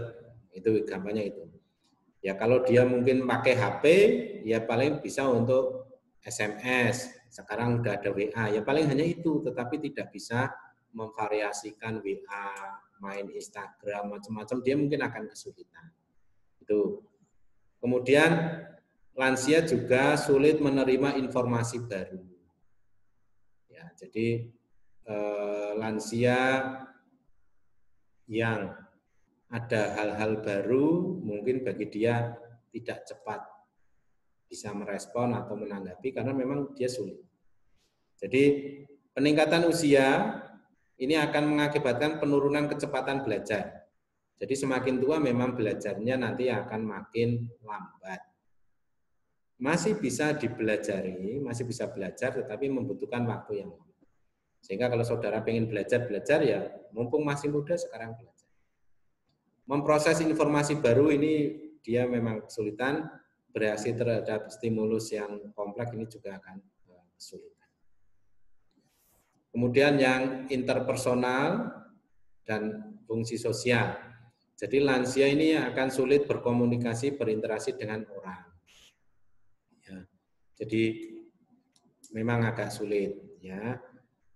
Itu gampangnya itu. Ya kalau dia mungkin pakai HP, ya paling bisa untuk SMS. Sekarang udah ada WA, ya paling hanya itu. Tetapi tidak bisa memvariasikan WA, main Instagram, macam-macam. Dia mungkin akan kesulitan. Itu. Kemudian lansia juga sulit menerima informasi baru. Ya, jadi lansia yang ada hal-hal baru mungkin bagi dia tidak cepat bisa merespon atau menanggapi karena memang dia sulit. Jadi peningkatan usia ini akan mengakibatkan penurunan kecepatan belajar. Jadi semakin tua memang belajarnya nanti akan makin lambat. Masih bisa dipelajari, masih bisa belajar, tetapi membutuhkan waktu yang lama. Sehingga kalau saudara pengen belajar ya mumpung masih muda sekarang belajar. Memproses informasi baru ini dia memang kesulitan, bereaksi terhadap stimulus yang kompleks ini juga akan kesulitan. Kemudian yang interpersonal dan fungsi sosial. Jadi lansia ini akan sulit berkomunikasi, berinteraksi dengan orang. Ya, jadi memang agak sulit, ya.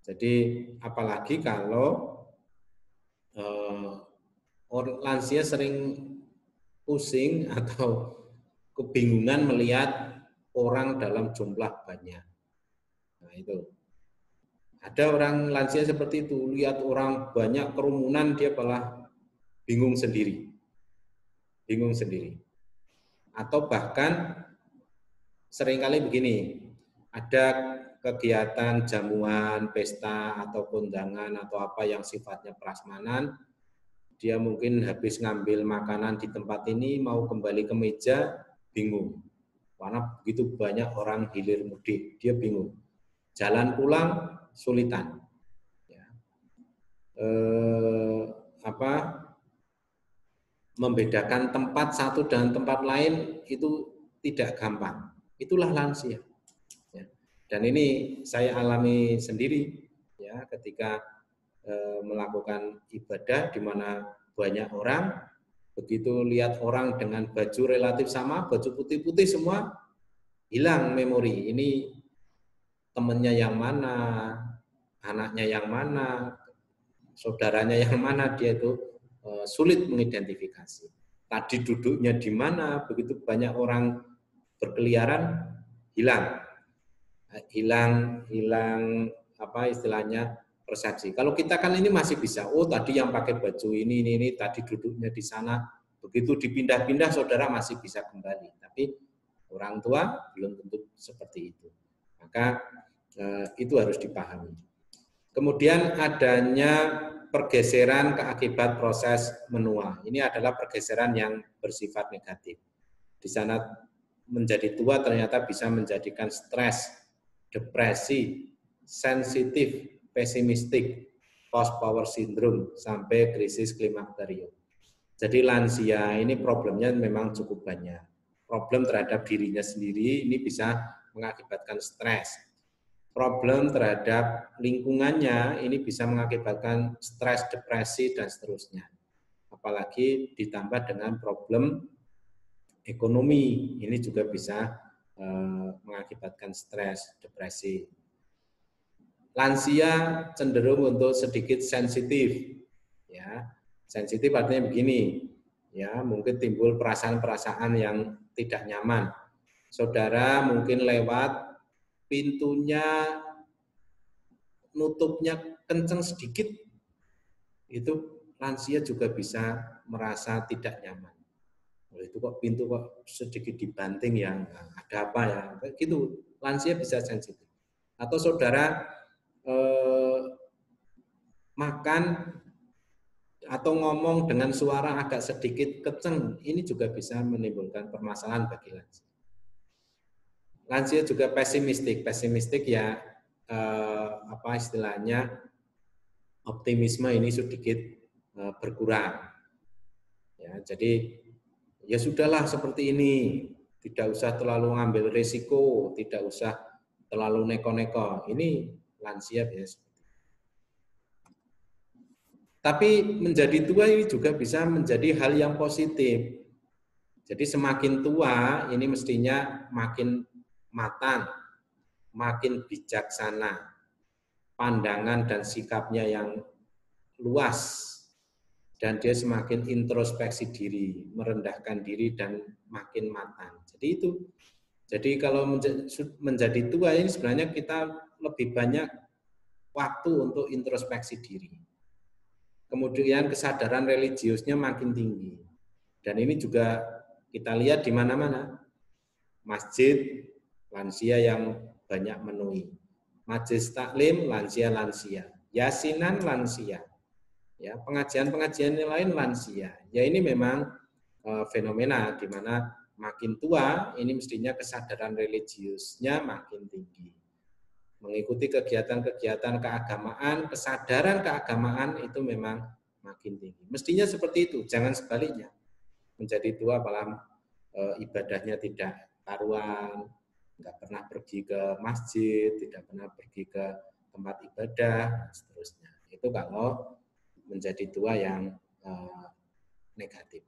Jadi apalagi kalau lansia sering pusing atau kebingungan melihat orang dalam jumlah banyak. Nah itu. Ada orang lansia seperti itu, lihat orang banyak kerumunan dia malah bingung sendiri. Bingung sendiri. Atau bahkan seringkali begini, ada kegiatan jamuan, pesta, atau kondangan, atau apa yang sifatnya prasmanan, dia mungkin habis ngambil makanan di tempat ini, mau kembali ke meja, bingung. Karena begitu banyak orang hilir mudik, dia bingung. Jalan pulang, sulitan. Ya. Membedakan tempat satu dan tempat lain itu tidak gampang. Itulah lansia. Ya. Dan ini saya alami sendiri ya ketika melakukan ibadah di mana banyak orang, begitu lihat orang dengan baju relatif sama, baju putih-putih semua, hilang memori. Ini temannya yang mana, anaknya yang mana, saudaranya yang mana, dia itu sulit mengidentifikasi. Tadi duduknya di mana, begitu banyak orang berkeliaran, hilang apa istilahnya persepsi. Kalau kita kan ini masih bisa, oh tadi yang pakai baju ini, tadi duduknya di sana, begitu dipindah-pindah saudara masih bisa kembali. Tapi orang tua belum tentu seperti itu. Maka itu harus dipahami. Kemudian adanya pergeseran akibat proses menua. Ini adalah pergeseran yang bersifat negatif. Di sana menjadi tua ternyata bisa menjadikan stres, depresi, sensitif, pesimistik, post power syndrome, sampai krisis klimakterium. Jadi lansia ini problemnya memang cukup banyak. Problem terhadap dirinya sendiri ini bisa mengakibatkan stres. Problem terhadap lingkungannya ini bisa mengakibatkan stres, depresi, dan seterusnya. Apalagi ditambah dengan problem ekonomi, ini juga bisa mengakibatkan stres, depresi. Lansia cenderung untuk sedikit sensitif, ya. Sensitif artinya begini, ya, mungkin timbul perasaan-perasaan yang tidak nyaman. Saudara mungkin lewat pintunya nutupnya kencang sedikit, itu lansia juga bisa merasa tidak nyaman. Itu kok pintu kok sedikit dibanting ya, ada apa ya, gitu. Lansia bisa sensitif. Atau saudara makan atau ngomong dengan suara agak sedikit kenceng, ini juga bisa menimbulkan permasalahan bagi lansia. Lansia juga pesimistik ya apa istilahnya, optimisme ini sedikit berkurang. Ya, jadi ya sudahlah seperti ini, tidak usah terlalu ngambil risiko, tidak usah terlalu neko-neko. Ini lansia biasa. Tapi menjadi tua ini juga bisa menjadi hal yang positif. Jadi semakin tua ini mestinya makin matang, makin bijaksana, pandangan dan sikapnya yang luas, dan dia semakin introspeksi diri, merendahkan diri dan makin matang. Jadi itu. Jadi kalau menjadi tua ini sebenarnya kita lebih banyak waktu untuk introspeksi diri. Kemudian kesadaran religiusnya makin tinggi. Dan ini juga kita lihat di mana-mana. Masjid lansia yang banyak menuhi. Majelis taklim lansia-lansia. Yasinan lansia. Ya, pengajian-pengajian yang lain lansia. Ya ini memang fenomena di mana makin tua ini mestinya kesadaran religiusnya makin tinggi. Mengikuti kegiatan-kegiatan keagamaan, kesadaran keagamaan itu memang makin tinggi. Mestinya seperti itu, jangan sebaliknya. Menjadi tua malah ibadahnya tidak karuan, nggak pernah pergi ke masjid, tidak pernah pergi ke tempat ibadah, dan seterusnya. Itu kalau menjadi tua yang negatif.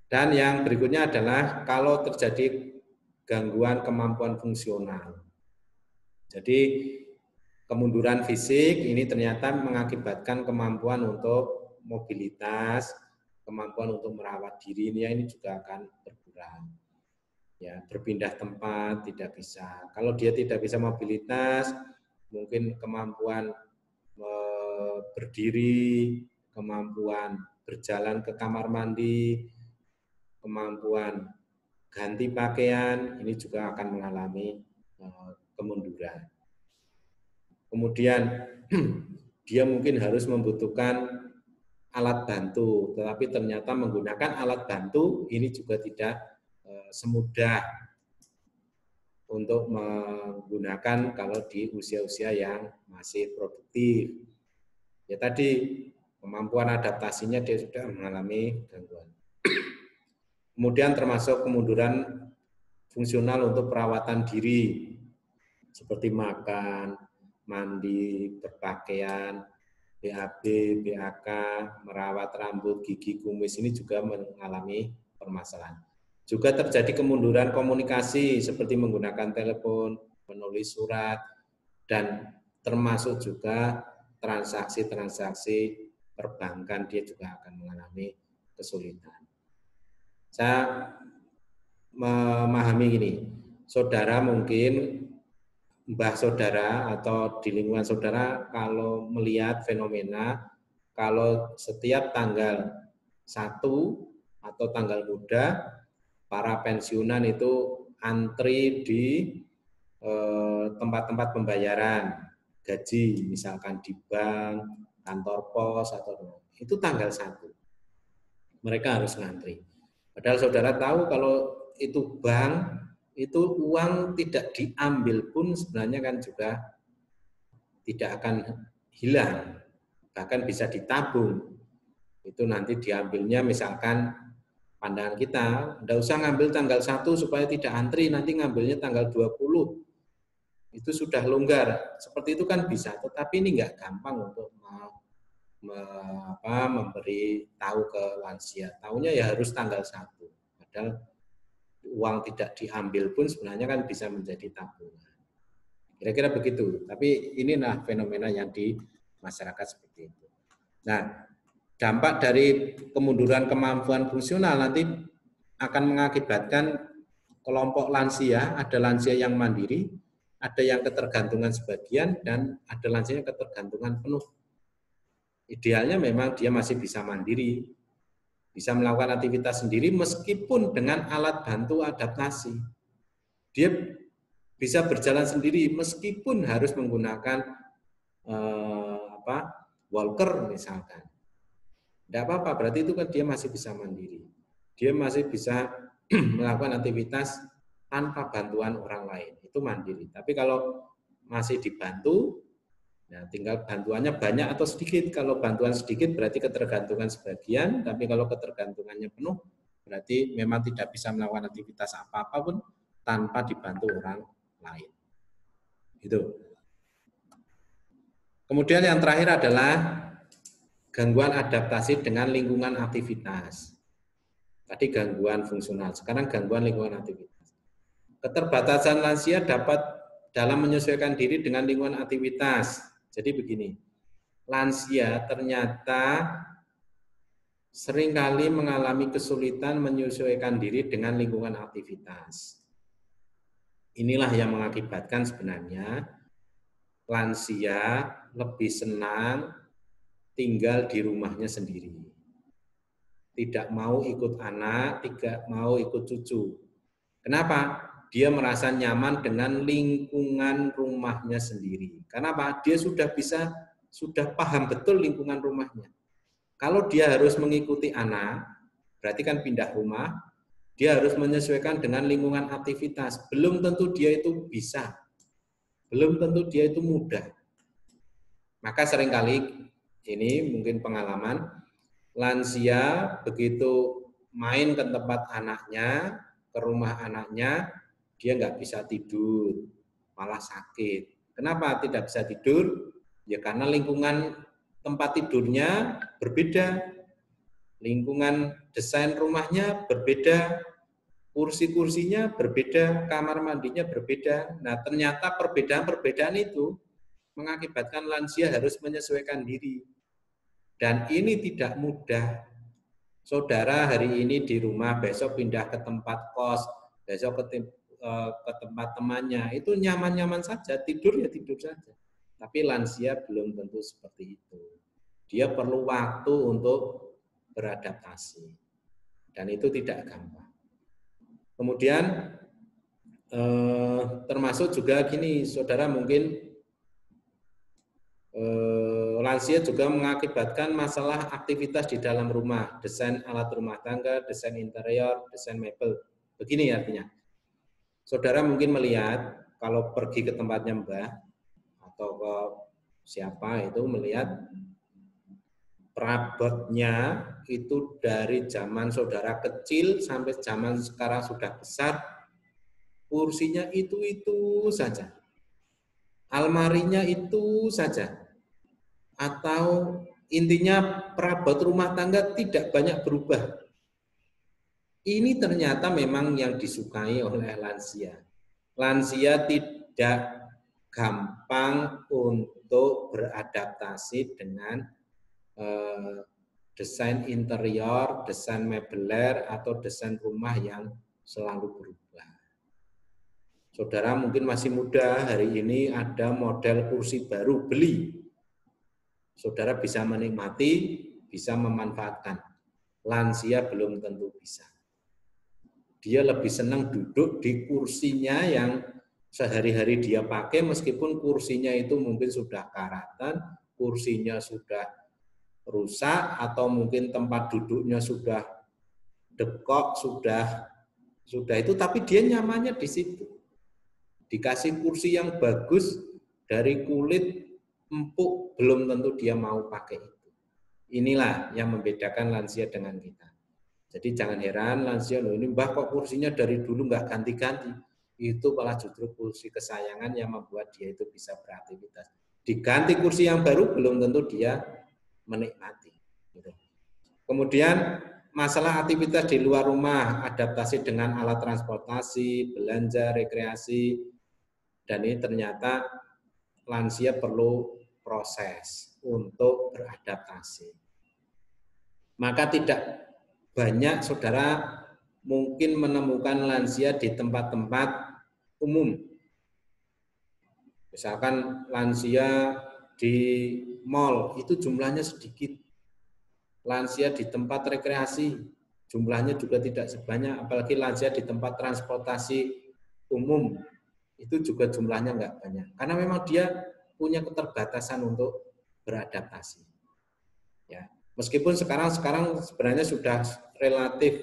Dan yang berikutnya adalah kalau terjadi gangguan kemampuan fungsional. Jadi kemunduran fisik ini ternyata mengakibatkan kemampuan untuk mobilitas, kemampuan untuk merawat diri ini juga akan berkurang. Ya, berpindah tempat tidak bisa. Kalau dia tidak bisa mobilitas, mungkin kemampuan berdiri, kemampuan berjalan ke kamar mandi, kemampuan ganti pakaian, ini juga akan mengalami kemunduran. Kemudian dia mungkin harus membutuhkan alat bantu, tetapi ternyata menggunakan alat bantu ini juga tidak semudah untuk menggunakan kalau di usia-usia yang masih produktif. Ya tadi, kemampuan adaptasinya dia sudah mengalami gangguan. Kemudian termasuk kemunduran fungsional untuk perawatan diri, seperti makan, mandi, berpakaian, BAB, BAK, merawat rambut, gigi, kumis, ini juga mengalami permasalahan. Juga terjadi kemunduran komunikasi seperti menggunakan telepon, menulis surat, dan termasuk juga transaksi-transaksi perbankan dia juga akan mengalami kesulitan. Saya memahami ini, saudara mungkin mbah saudara atau di lingkungan saudara kalau melihat fenomena kalau setiap tanggal 1 atau tanggal muda para pensiunan itu antri di tempat-tempat pembayaran gaji, misalkan di bank, kantor pos, atau itu tanggal 1. Mereka harus ngantri. Padahal saudara tahu kalau itu bank, itu uang tidak diambil pun sebenarnya kan juga tidak akan hilang, bahkan bisa ditabung. Itu nanti diambilnya misalkan pandangan kita, tidak usah ngambil tanggal 1 supaya tidak antri, nanti ngambilnya tanggal 20. Itu sudah longgar. Seperti itu kan bisa, tetapi ini enggak gampang untuk memberi tahu ke lansia. Tahunya ya harus tanggal 1. Padahal uang tidak diambil pun sebenarnya kan bisa menjadi tabungan. Kira-kira begitu. Tapi inilah fenomena yang di masyarakat seperti itu. Nah, dampak dari kemunduran kemampuan fungsional nanti akan mengakibatkan kelompok lansia, ada lansia yang mandiri, ada yang ketergantungan sebagian, dan ada lansia yang ketergantungan penuh. Idealnya memang dia masih bisa mandiri, bisa melakukan aktivitas sendiri meskipun dengan alat bantu adaptasi. Dia bisa berjalan sendiri meskipun harus menggunakan walker misalkan. Tidak apa-apa, berarti itu kan dia masih bisa mandiri. Dia masih bisa melakukan aktivitas tanpa bantuan orang lain. Itu mandiri. Tapi kalau masih dibantu, nah tinggal bantuannya banyak atau sedikit. Kalau bantuan sedikit berarti ketergantungan sebagian, tapi kalau ketergantungannya penuh, berarti memang tidak bisa melakukan aktivitas apa-apa pun tanpa dibantu orang lain. Itu. Kemudian yang terakhir adalah gangguan adaptasi dengan lingkungan aktivitas. Tadi gangguan fungsional, sekarang gangguan lingkungan aktivitas. Keterbatasan lansia dapat dalam menyesuaikan diri dengan lingkungan aktivitas. Jadi begini, lansia ternyata seringkali mengalami kesulitan menyesuaikan diri dengan lingkungan aktivitas. Inilah yang mengakibatkan sebenarnya lansia lebih senang tinggal di rumahnya sendiri. Tidak mau ikut anak, tidak mau ikut cucu. Kenapa? Dia merasa nyaman dengan lingkungan rumahnya sendiri. Kenapa? Dia sudah paham betul lingkungan rumahnya. Kalau dia harus mengikuti anak, berarti kan pindah rumah, dia harus menyesuaikan dengan lingkungan aktivitas. Belum tentu dia itu bisa. Belum tentu dia itu mudah. Maka seringkali ini mungkin pengalaman, lansia begitu main ke tempat anaknya, ke rumah anaknya, dia nggak bisa tidur, malah sakit. Kenapa tidak bisa tidur? Ya karena lingkungan tempat tidurnya berbeda, lingkungan desain rumahnya berbeda, kursi-kursinya berbeda, kamar mandinya berbeda. Nah ternyata perbedaan-perbedaan itu mengakibatkan lansia harus menyesuaikan diri. Dan ini tidak mudah. Saudara hari ini di rumah, besok pindah ke tempat kos, besok ke tempat temannya, itu nyaman-nyaman saja, tidur ya tidur saja. Tapi lansia belum tentu seperti itu. Dia perlu waktu untuk beradaptasi. Dan itu tidak gampang. Kemudian termasuk juga gini, saudara mungkin lansia juga mengakibatkan masalah aktivitas di dalam rumah, desain alat rumah tangga, desain interior, desain mebel. Begini artinya, saudara mungkin melihat kalau pergi ke tempatnya Mbah atau ke siapa itu melihat perabotnya itu dari zaman saudara kecil sampai zaman sekarang sudah besar, kursinya itu saja, almarinya itu saja. Atau intinya perabot rumah tangga tidak banyak berubah. Ini ternyata memang yang disukai oleh lansia. Lansia tidak gampang untuk beradaptasi dengan desain interior, desain mebeler, atau desain rumah yang selalu berubah. Saudara mungkin masih muda, hari ini ada model kursi baru, beli. Saudara bisa menikmati, bisa memanfaatkan. Lansia belum tentu bisa. Dia lebih senang duduk di kursinya yang sehari-hari dia pakai, meskipun kursinya itu mungkin sudah karatan, kursinya sudah rusak, atau mungkin tempat duduknya sudah dekok, sudah itu, tapi dia nyamannya di situ. Dikasih kursi yang bagus dari kulit empuk, belum tentu dia mau pakai itu. Inilah yang membedakan lansia dengan kita. Jadi jangan heran lansia, loh ini Mbah kok kursinya dari dulu nggak ganti-ganti. Itu malah justru kursi kesayangan yang membuat dia itu bisa beraktivitas. Diganti kursi yang baru belum tentu dia menikmati. Kemudian masalah aktivitas di luar rumah, adaptasi dengan alat transportasi, belanja, rekreasi, dan ini ternyata lansia perlu proses untuk beradaptasi. Maka tidak banyak saudara mungkin menemukan lansia di tempat-tempat umum. Misalkan lansia di mal itu jumlahnya sedikit. lansia di tempat rekreasi, jumlahnya juga tidak sebanyak, apalagi lansia di tempat transportasi umum, itu juga jumlahnya nggak banyak. Karena memang dia punya keterbatasan untuk beradaptasi. Ya, meskipun sekarang sebenarnya sudah relatif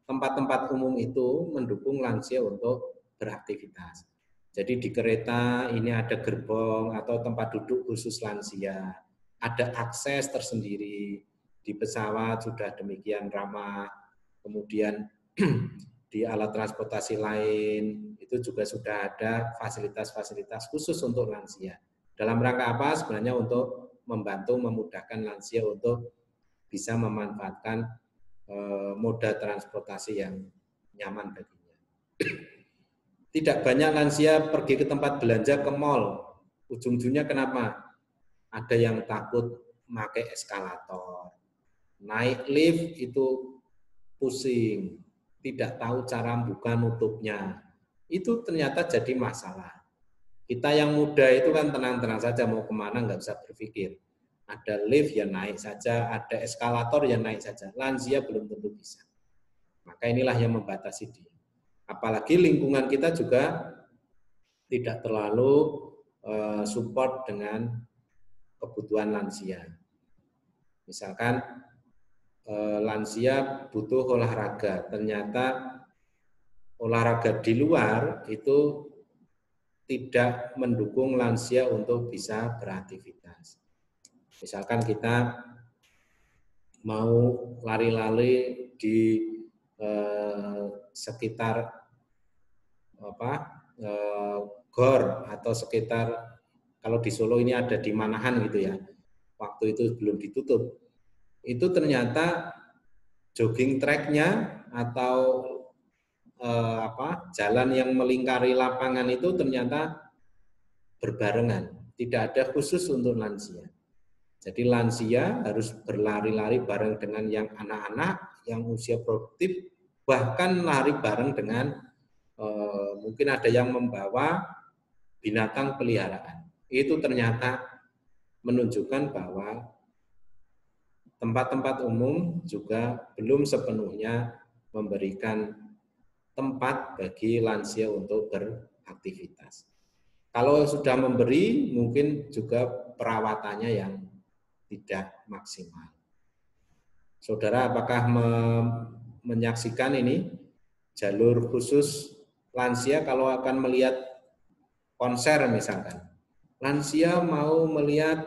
tempat-tempat umum itu mendukung lansia untuk beraktivitas. Jadi di kereta ini ada gerbong atau tempat duduk khusus lansia, ada akses tersendiri, di pesawat sudah demikian ramah, kemudian di alat transportasi lain itu juga sudah ada fasilitas-fasilitas khusus untuk lansia. Dalam rangka apa? Sebenarnya untuk membantu memudahkan lansia untuk bisa memanfaatkan moda transportasi yang nyaman baginya. Tidak banyak lansia pergi ke tempat belanja, ke mall. Ujung-ujungnya kenapa? Ada yang takut pakai eskalator. Naik lift itu pusing, tidak tahu cara buka nutupnya. Itu ternyata jadi masalah. Kita yang muda itu kan tenang-tenang saja, mau kemana nggak usah berpikir. Ada lift ya naik saja, ada eskalator ya naik saja. Lansia belum tentu bisa. Maka inilah yang membatasi dia. Apalagi lingkungan kita juga tidak terlalu support dengan kebutuhan lansia. Misalkan lansia butuh olahraga, ternyata olahraga di luar itu tidak mendukung lansia untuk bisa beraktivitas. Misalkan kita mau lari-lari di sekitar gor atau sekitar, kalau di Solo ini ada di Manahan gitu ya, waktu itu belum ditutup, itu ternyata jogging track-nya atau jalan yang melingkari lapangan itu ternyata berbarengan, tidak ada khusus untuk lansia. Jadi lansia harus berlari-lari bareng dengan yang anak-anak, yang usia produktif, bahkan lari bareng dengan mungkin ada yang membawa binatang peliharaan. Itu ternyata menunjukkan bahwa tempat-tempat umum juga belum sepenuhnya memberikan tempat bagi lansia untuk beraktivitas. Kalau sudah memberi, mungkin juga perawatannya yang tidak maksimal. Saudara, apakah menyaksikan ini jalur khusus lansia kalau akan melihat konser misalkan? Lansia mau melihat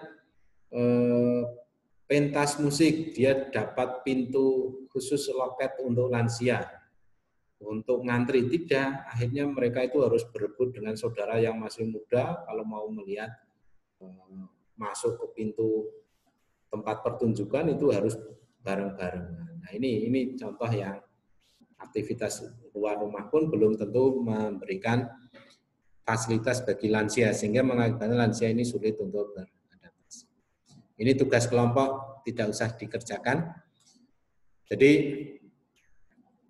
pentas musik, dia dapat pintu khusus loket untuk lansia. Untuk ngantri tidak, akhirnya mereka itu harus berebut dengan saudara yang masih muda kalau mau melihat masuk ke pintu tempat pertunjukan itu harus bareng-bareng. Nah, ini contoh yang aktivitas luar rumah pun belum tentu memberikan fasilitas bagi lansia sehingga mengakibatkan lansia ini sulit untuk beradaptasi. Ini tugas kelompok tidak usah dikerjakan. Jadi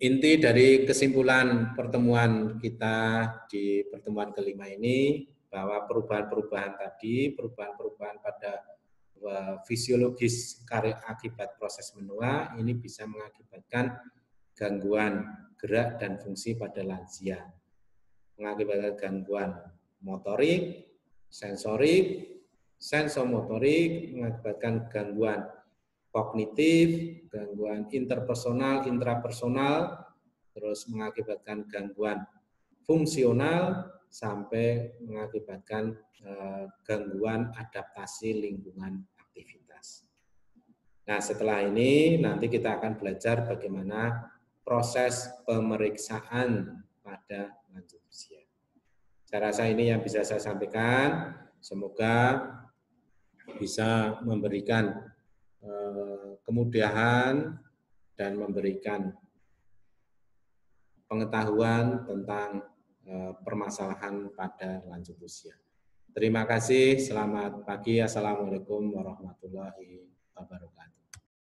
inti dari kesimpulan pertemuan kita di pertemuan kelima ini bahwa perubahan-perubahan tadi, perubahan-perubahan pada fisiologis akibat proses menua ini bisa mengakibatkan gangguan gerak dan fungsi pada lansia, mengakibatkan gangguan motorik, sensorik, sensomotorik, mengakibatkan gangguan kognitif, gangguan interpersonal, intrapersonal, terus mengakibatkan gangguan fungsional, sampai mengakibatkan gangguan adaptasi lingkungan aktivitas. Nah, setelah ini nanti kita akan belajar bagaimana proses pemeriksaan pada lanjut usia. Saya rasa ini yang bisa saya sampaikan. Semoga bisa memberikan kemudahan dan memberikan pengetahuan tentang permasalahan pada lanjut usia. Terima kasih, selamat pagi, assalamualaikum warahmatullahi wabarakatuh.